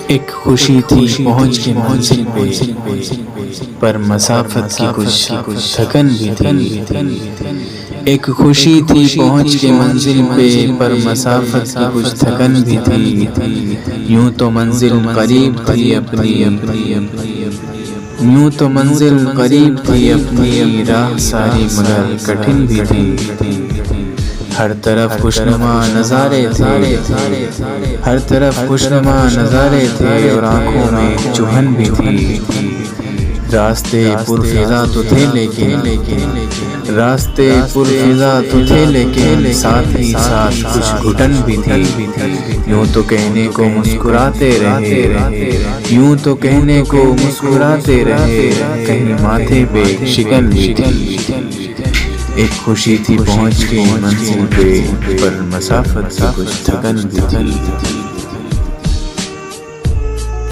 ایک خوشی تھی پہنچ کے منزل پہ، پر مسافت کی کچھ تھکن بھی تھی۔ ایک خوشی تھی پہنچ کے منزل پہ، پر مسافت کی کچھ تھکن بھی تھی۔ یوں تو منزل قریب تھی اپنی، یوں تو منزل قریب تھی اپنی، راہ ساری مگر کٹھن بھی تھی۔ ہر طرف خوشنما نظارے تھے، ہر طرف خوشنما نظارے تھے، اور آنکھوں میں چبھن بھی تھی۔ راستے پرفضا تو تھے لیکن، راستے پرفضا تو تھے لیکن، ساتھ ہی ساتھ کچھ گھٹن بھی تھی۔ یوں تو کہنے کو مسکراتے رہے، یوں تو کہنے کو مسکراتے رہے، کہیں ماتھے پہ شکن بھی تھی۔ ایک خوشی تھی پہنچ کے منزل پہ، پر مسافت کی کچھ تھکن بھی تھی۔